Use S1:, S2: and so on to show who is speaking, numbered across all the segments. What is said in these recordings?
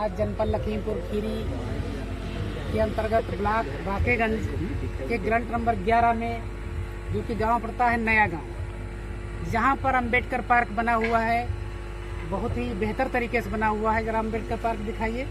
S1: आज जनपद लखीमपुर खीरी के अंतर्गत ब्लॉक बाकेगंज के ग्रंट नंबर 11 में, जो कि गांव पड़ता है नया गांव, जहां पर अंबेडकर पार्क बना हुआ है। बहुत ही बेहतर तरीके से बना हुआ है। जरा अंबेडकर पार्क दिखाइए।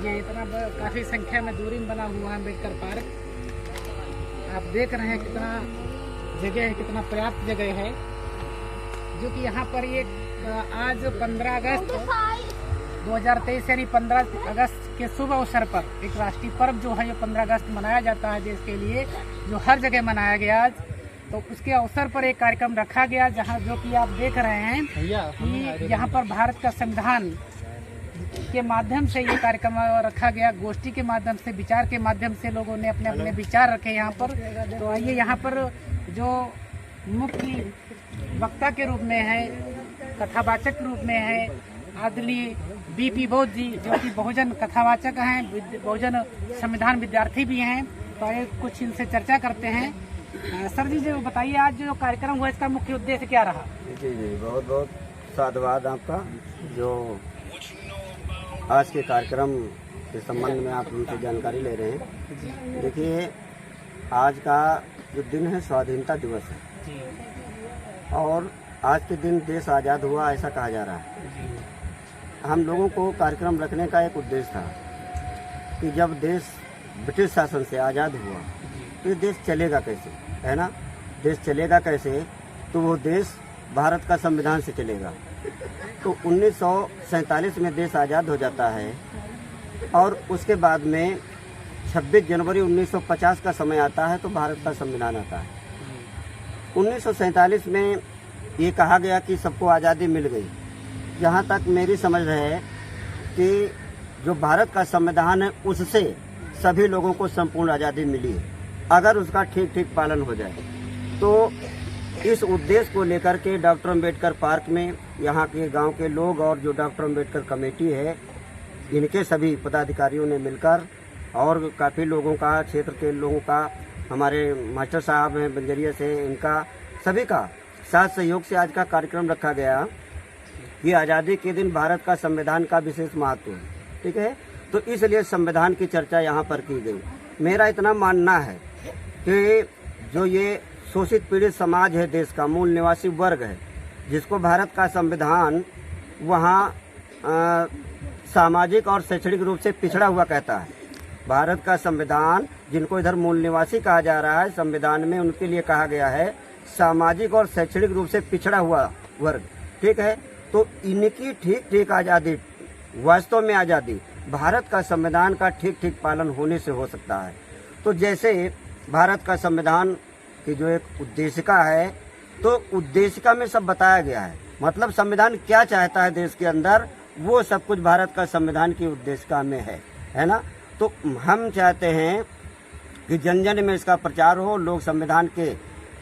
S1: ये इतना काफ़ी संख्या में दूरी में बना हुआ है अंबेडकर पार्क। आप देख रहे हैं कितना जगह है, कितना पर्याप्त जगह है। जो कि यहाँ पर ये आज 15 अगस्त 2023 यानी 15 अगस्त के शुभ अवसर पर एक राष्ट्रीय पर्व जो है ये 15 अगस्त मनाया जाता है देश के लिए, जो हर जगह मनाया गया आज। तो उसके अवसर पर एक कार्यक्रम रखा गया, जहाँ जो कि आप देख रहे हैं कि यहाँ पर भारत का संविधान के माध्यम से ये कार्यक्रम रखा गया। गोष्ठी के माध्यम से, विचार के माध्यम से लोगों ने अपने अपने विचार रखे यहाँ पर। तो आइए, यहाँ पर जो मुख्य वक्ता के रूप में है, कथावाचक के रूप में है आदरणीय बीपी बोध जी, जो कि बहुजन कथावाचक हैं, बहुजन संविधान विद्यार्थी भी हैं। तो आइए कुछ इनसे चर्चा करते हैं। सर जी, जो बताइए आज जो कार्यक्रम हुआ इसका मुख्य उद्देश्य क्या रहा?
S2: जी जी, बहुत बहुत साधुवाद आपका, जो आज के कार्यक्रम के संबंध में आप हमसे जानकारी ले रहे हैं। देखिए, आज का जो दिन है स्वाधीनता दिवस है, और आज के दिन देश आज़ाद हुआ ऐसा कहा जा रहा है। हम लोगों को कार्यक्रम रखने का एक उद्देश्य था कि जब देश ब्रिटिश शासन से आज़ाद हुआ तो ये देश चलेगा कैसे, है ना। देश चलेगा कैसे, तो वो देश भारत का संविधान से चलेगा। तो 1947 में देश आज़ाद हो जाता है, और उसके बाद में 26 जनवरी 1950 का समय आता है तो भारत का संविधान आता है। 1947 में ये कहा गया कि सबको आज़ादी मिल गई। जहाँ तक मेरी समझ है कि जो भारत का संविधान है उससे सभी लोगों को संपूर्ण आज़ादी मिली है, अगर उसका ठीक ठीक पालन हो जाए। तो इस उद्देश्य को लेकर के डॉक्टर अम्बेडकर पार्क में यहाँ के गांव के लोग और जो डॉक्टर अम्बेडकर कमेटी है, इनके सभी पदाधिकारियों ने मिलकर, और काफ़ी लोगों का, क्षेत्र के लोगों का, हमारे मास्टर साहब हैं बंजरिया से, इनका सभी का साथ सहयोग से आज का कार्यक्रम रखा गया कि आज़ादी के दिन भारत का संविधान का विशेष महत्व है। ठीक है, तो इसलिए संविधान की चर्चा यहाँ पर की गई। मेरा इतना मानना है कि जो ये शोषित पीड़ित समाज है, देश का मूल निवासी वर्ग है, जिसको भारत का संविधान वहाँ सामाजिक और शैक्षणिक रूप से पिछड़ा हुआ कहता है। भारत का संविधान, जिनको इधर मूल निवासी कहा जा रहा है, संविधान में उनके लिए कहा गया है सामाजिक और शैक्षणिक रूप से पिछड़ा हुआ वर्ग। ठीक है, तो इनकी ठीक ठीक आज़ादी, वास्तव में आज़ादी भारत का संविधान का ठीक ठीक पालन होने से हो सकता है। तो जैसे भारत का संविधान की जो एक उद्देशिका है, तो उद्देशिका में सब बताया गया है, मतलब संविधान क्या चाहता है देश के अंदर, वो सब कुछ भारत का संविधान की उद्देशिका में है ना। तो हम चाहते हैं कि जन जन में इसका प्रचार हो, लोग संविधान के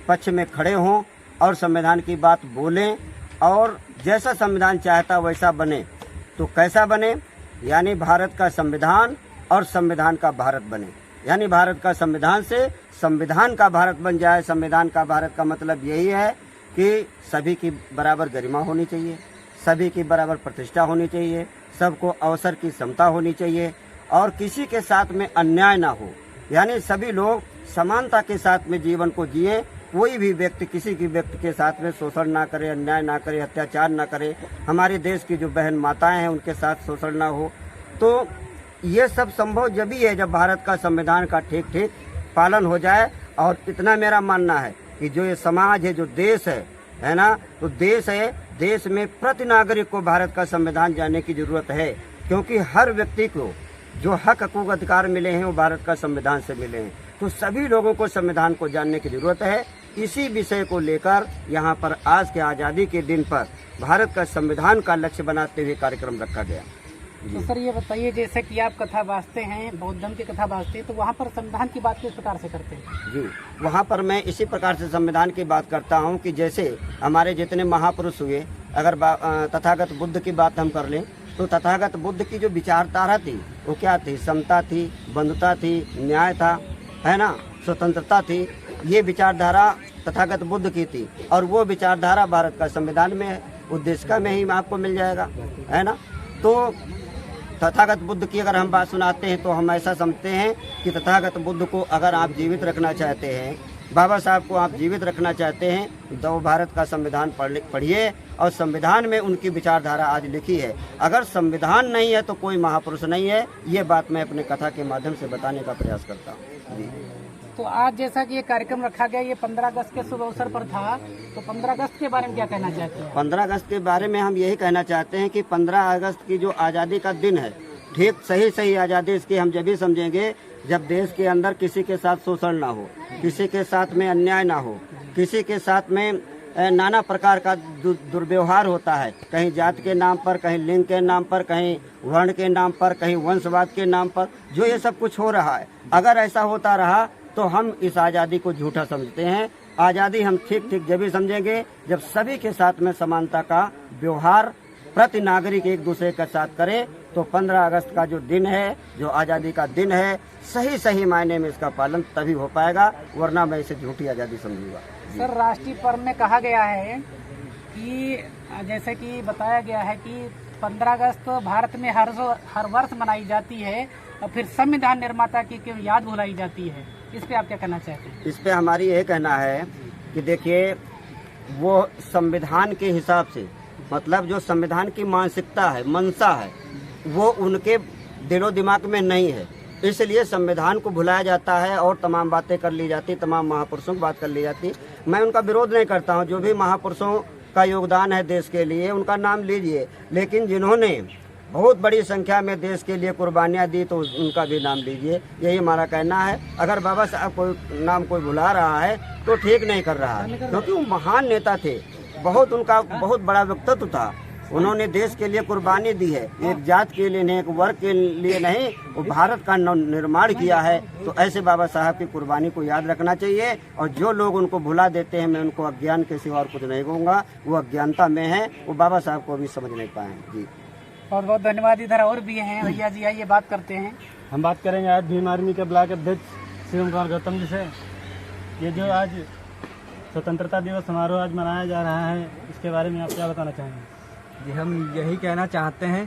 S2: पक्ष में खड़े हों और संविधान की बात बोलें, और जैसा संविधान चाहता वैसा बने। तो कैसा बने, यानी भारत का संविधान और संविधान का भारत बने, यानी भारत का संविधान से संविधान का भारत बन जाए। संविधान का भारत का मतलब यही है कि सभी की बराबर गरिमा होनी चाहिए, सभी की बराबर प्रतिष्ठा होनी चाहिए, सबको अवसर की समता होनी चाहिए, और किसी के साथ में अन्याय ना हो, यानी सभी लोग समानता के साथ में जीवन को जिए। कोई भी व्यक्ति किसी की व्यक्ति के साथ में शोषण ना करे, अन्याय ना करे, अत्याचार ना करे। हमारे देश की जो बहन माताएं हैं उनके साथ शोषण ना हो। तो ये सब संभव जब ही है जब भारत का संविधान का ठीक ठीक पालन हो जाए। और इतना मेरा मानना है कि जो ये समाज है, जो देश है ना, तो देश है, देश में प्रति नागरिक को भारत का संविधान जानने की जरूरत है, क्योंकि हर व्यक्ति को जो हक हकूक अधिकार मिले हैं वो भारत का संविधान से मिले हैं। तो सभी लोगों को संविधान को जानने की जरूरत है। इसी विषय को लेकर यहाँ पर आज के आज़ादी के दिन पर भारत का संविधान का लक्ष्य बनाते हुए कार्यक्रम रखा गया।
S1: तो सर ये बताइए, जैसे कि आप कथा वाचते हैं, बौद्ध धर्म की कथा वाचते हैं, तो वहाँ पर संविधान की बात किस प्रकार से करते हैं?
S2: जी, वहाँ पर मैं इसी प्रकार से संविधान की बात करता हूँ कि जैसे हमारे जितने महापुरुष हुए, अगर तथागत बुद्ध की बात हम कर लें, तो तथागत बुद्ध की जो विचारधारा थी वो क्या थी? समता थी, बंधुता थी, न्याय था, है ना, स्वतंत्रता थी। ये विचारधारा तथागत बुद्ध की थी, और वो विचारधारा भारत का संविधान में है, उद्देशिका में ही आपको मिल जाएगा, है ना। तो तथागत बुद्ध की अगर हम बात सुनाते हैं तो हम ऐसा समझते हैं कि तथागत बुद्ध को अगर आप जीवित रखना चाहते हैं, बाबा साहब को आप जीवित रखना चाहते हैं, तो भारत का संविधान पढ़िए और संविधान में उनकी विचारधारा आज लिखी है। अगर संविधान नहीं है तो कोई महापुरुष नहीं है। ये बात मैं अपने कथा के माध्यम से बताने का प्रयास करता हूँ।
S1: तो आज जैसा कि ये कार्यक्रम रखा गया, ये 15 अगस्त के शुभ अवसर पर था, तो 15 अगस्त के बारे में क्या कहना चाहते हैं?
S2: 15 अगस्त के बारे में हम यही कहना चाहते हैं कि 15 अगस्त की जो आज़ादी का दिन है, ठीक सही आज़ादी इसकी हम जब भी समझेंगे जब देश के अंदर किसी के साथ शोषण ना हो, किसी के साथ में अन्याय ना हो, किसी के साथ में नाना प्रकार का दुर्व्यवहार होता है, कहीं जात के नाम पर, कहीं लिंग के नाम पर, कहीं वर्ण के नाम पर, कहीं वंशवाद के नाम पर, जो ये सब कुछ हो रहा है। अगर ऐसा होता रहा तो हम इस आज़ादी को झूठा समझते हैं। आज़ादी हम ठीक जब भी समझेंगे जब सभी के साथ में समानता का व्यवहार प्रति नागरिक एक दूसरे के साथ करे। तो 15 अगस्त का जो दिन है, जो आज़ादी का दिन है, सही मायने में इसका पालन तभी हो पाएगा, वरना मैं इसे झूठी आज़ादी समझूंगा।
S1: सर, राष्ट्रीय पर्व में कहा गया है कि जैसे कि बताया गया है कि 15 अगस्त भारत में हर वर्ष मनाई जाती है और फिर संविधान निर्माता की याद भुलाई जाती है। इस पे आप क्या कहना चाहते हैं? इस
S2: पे हमारी यह कहना है कि देखिए, वो संविधान के हिसाब से, मतलब जो संविधान की मानसिकता है, मंशा है, वो उनके दिलो दिमाग में नहीं है, इसलिए संविधान को भुलाया जाता है और तमाम बातें कर ली जाती, तमाम महापुरुषों की बात कर ली जाती। मैं उनका विरोध नहीं करता हूँ, जो भी महापुरुषों का योगदान है देश के लिए उनका नाम लीजिए, लेकिन जिन्होंने बहुत बड़ी संख्या में देश के लिए कुर्बानियाँ दी तो उनका भी नाम लीजिए, यही हमारा कहना है। अगर बाबा साहब कोई नाम कोई भुला रहा है तो ठीक नहीं कर रहा है, क्योंकि वो महान नेता थे, उनका बहुत बड़ा व्यक्तित्व था, उन्होंने देश के लिए कुर्बानी दी है, एक जात के लिए नहीं, एक वर्ग के लिए नहीं, वो भारत का निर्माण किया है। तो ऐसे बाबा साहब की कुर्बानी को याद रखना चाहिए, और जो लोग उनको भुला देते हैं, मैं उनको अज्ञान के सिवा और कुछ नहीं कहूँगा, वो अज्ञानता में है, वो बाबा साहब को अभी समझ नहीं पाए। जी,
S1: बहुत बहुत धन्यवाद। इधर और भी हैं भैया जी, आइए बात करते हैं।
S3: हम बात करेंगे आज भीम आर्मी के ब्लॉक अध्यक्ष शिवम कुमार गौतम जी से। ये जो आज स्वतंत्रता दिवस समारोह आज मनाया जा रहा है, इसके बारे में आप क्या बताना चाहेंगे?
S4: जी, हम यही कहना चाहते हैं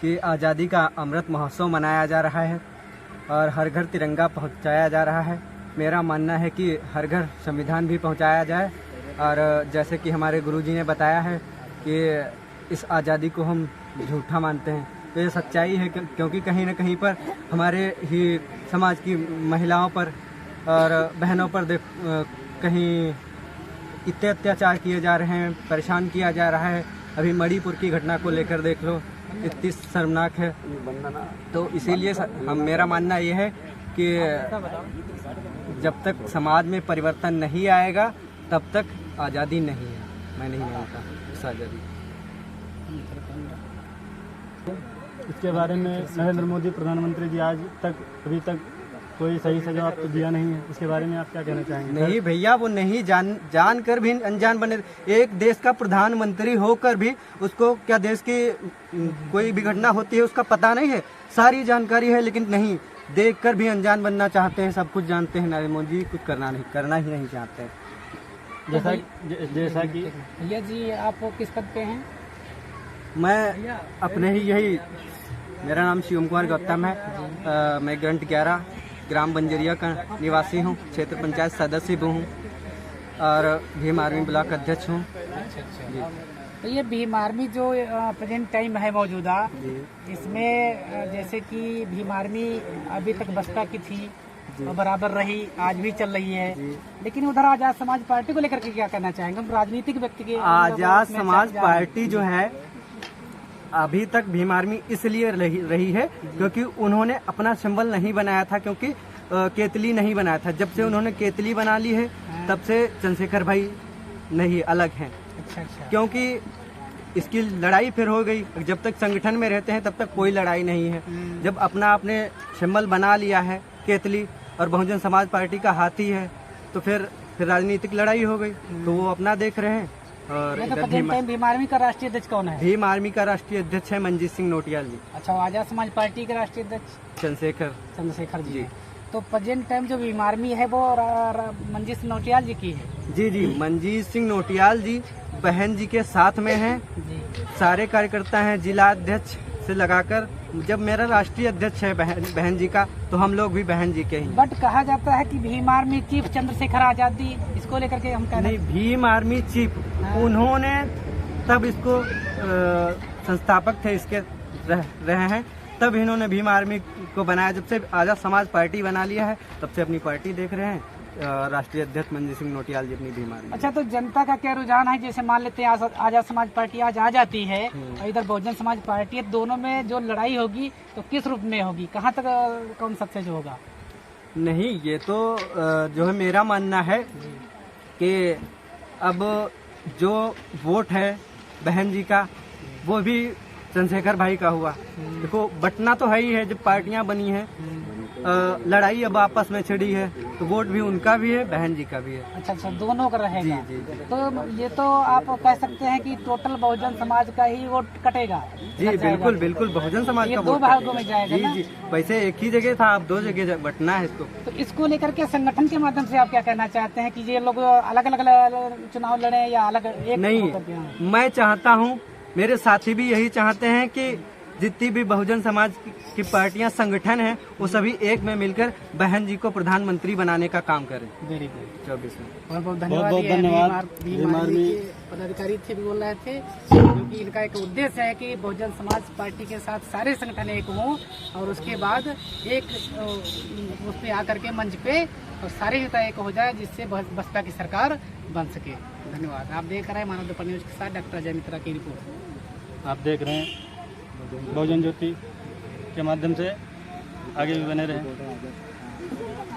S4: कि आज़ादी का अमृत महोत्सव मनाया जा रहा है और हर घर तिरंगा पहुंचाया जा रहा है। मेरा मानना है कि हर घर संविधान भी पहुंचाया जाए, और जैसे कि हमारे गुरुजी ने बताया है कि इस आज़ादी को हम झूठा मानते हैं, तो ये सच्चाई है, क्योंकि कहीं न कहीं पर हमारे ही समाज की महिलाओं पर और बहनों पर कहीं इतने अत्याचार किए जा रहे हैं, परेशान किया जा रहा है। अभी मणिपुर की घटना को लेकर देख लो, इतनी शर्मनाक है। तो इसीलिए मेरा मानना ये है कि जब तक समाज में परिवर्तन नहीं आएगा तब तक आज़ादी नहीं है। मैं नहीं मानता इस आज़ादी।
S3: इसके बारे में नरेंद्र मोदी प्रधानमंत्री जी आज तक अभी तक कोई सही से जवाब तो दिया नहीं है, इसके बारे में आप क्या कहना चाहेंगे?
S4: नहीं भैया, वो नहीं जान कर भी अनजान बने। एक देश का प्रधानमंत्री होकर भी उसको क्या देश की कोई भी घटना होती है उसका पता नहीं है? सारी जानकारी है, लेकिन नहीं, देख कर भी अनजान बनना चाहते हैं। सब कुछ जानते हैं, नरेंद्र मोदी जी कुछ करना ही नहीं चाहते।
S3: जैसा कि
S1: भैया जी, आप किस पद पे हैं?
S4: मैं अपने ही यही, मेरा नाम शिवम कुमार गौतम है। मैं ग्रंट 11 ग्राम बंजरिया का निवासी हूँ, क्षेत्र पंचायत सदस्य भी हूँ और भीम आर्मी ब्लॉक अध्यक्ष हूँ।
S1: तो ये भीम आर्मी जो प्रेजेंट टाइम है मौजूदा, इसमें जैसे कि भीम आर्मी अभी तक बसपा की थी और बराबर रही, आज भी चल रही है, लेकिन उधर आजाद समाज पार्टी को लेकर के क्या कहना चाहेंगे? हम राजनीतिक व्यक्ति के
S4: आजाद समाज पार्टी जो है अभी तक भीम आर्मी इसलिए रही है क्योंकि उन्होंने अपना सिंबल नहीं बनाया था, क्योंकि केतली नहीं बनाया था। जब से उन्होंने केतली बना ली है तब से चंद्रशेखर भाई नहीं अलग हैं।
S1: अच्छा।
S4: क्योंकि इसकी लड़ाई फिर हो गई। जब तक संगठन में रहते हैं तब तक कोई लड़ाई नहीं है। जब अपना आपने सिंबल बना लिया है केतली और बहुजन समाज पार्टी का हाथी है, तो फिर राजनीतिक लड़ाई हो गई। तो वो अपना देख रहे हैं। और
S1: भीम आर्मी का राष्ट्रीय अध्यक्ष कौन है?
S4: भीम आर्मी का राष्ट्रीय अध्यक्ष है मंजीत सिंह नोटियाल जी।
S1: अच्छा, आजाद समाज पार्टी के राष्ट्रीय अध्यक्ष चंद्रशेखर जी। तो प्रेजेंट टाइम जो भीम आर्मी है वो मंजीत सिंह नोटियाल जी की है?
S4: जी, मंजीत सिंह नोटियाल जी बहन जी के साथ में हैं। सारे कार्यकर्ता हैं, जिला अध्यक्ष से लगाकर, जब मेरा राष्ट्रीय अध्यक्ष है बहन जी का, तो हम लोग भी बहन जी के ही।
S1: बट कहा जाता है कि भीम आर्मी चीफ चंद्रशेखर आजादी, इसको लेकर के हम कह रहे
S4: नहीं, भीम आर्मी चीफ उन्होंने तब इसको संस्थापक थे इसके रहे हैं, तब इन्होंने भीम आर्मी को बनाया। जब से आजाद समाज पार्टी बना लिया है तब से अपनी पार्टी देख रहे हैं। राष्ट्रीय अध्यक्ष मंजीत सिंह नोटियाल जी अपनी भीम आर्मी।
S1: अच्छा, तो जनता का क्या रुझान है? जैसे मान लेते हैं आजाद समाज पार्टी आज आ जाती है और इधर बहुजन समाज पार्टी है, दोनों में जो लड़ाई होगी तो किस रूप में होगी, कहाँ तक कौन सक्सेस होगा?
S4: नहीं, ये तो जो है मेरा मानना है कि अब जो वोट है बहन जी का वो भी चंद्रशेखर भाई का हुआ। देखो, बटना तो है ही है, जब पार्टियां बनी हैं, लड़ाई अब आपस में छिड़ी है, तो वोट भी उनका भी है, बहन जी का भी है।
S1: अच्छा, दोनों का रहेगा।
S4: जी।
S1: तो ये तो आप कह सकते हैं कि टोटल बहुजन समाज का ही वोट कटेगा।
S4: जी बिल्कुल, बहुजन समाज
S1: ये
S4: का
S1: दो
S4: वोट
S1: भागों में जाएगा ना?
S4: जी। वैसे एक ही जगह था, अब 2 जगह बटना है इसको।
S1: तो इसको लेकर के संगठन के माध्यम से आप क्या कहना चाहते हैं कि ये लोग अलग अलग चुनाव लड़े या अलग एक
S4: नहीं,
S1: होकर के?
S4: मैं चाहता हूँ, मेरे साथी भी यही चाहते हैं कि जितनी भी बहुजन समाज की पार्टियां, संगठन हैं, वो सभी एक में मिलकर बहन जी को प्रधानमंत्री बनाने का काम करें।
S1: वेरी गुड,
S4: 24 में।
S1: बहुत बहुत
S3: बहुत बहुत
S1: धन्यवाद।
S3: धन्यवाद।
S1: भीम आर्मी के पदाधिकारी थे, बोल रहे थे, क्योंकि इनका एक उद्देश्य है कि बहुजन समाज पार्टी के साथ सारे संगठन एक हों और उसके बाद एक उसमें आकर के मंच पे और सारे नेता एक हो जाए, जिससे बसपा की सरकार बन सके। धन्यवाद। आप देख रहे हैं मानव दर्पण न्यूज के साथ डॉक्टर अजय मित्रा की रिपोर्ट।
S3: आप देख रहे हैं बहुजन ज्योति के माध्यम से आगे भी बने रहें।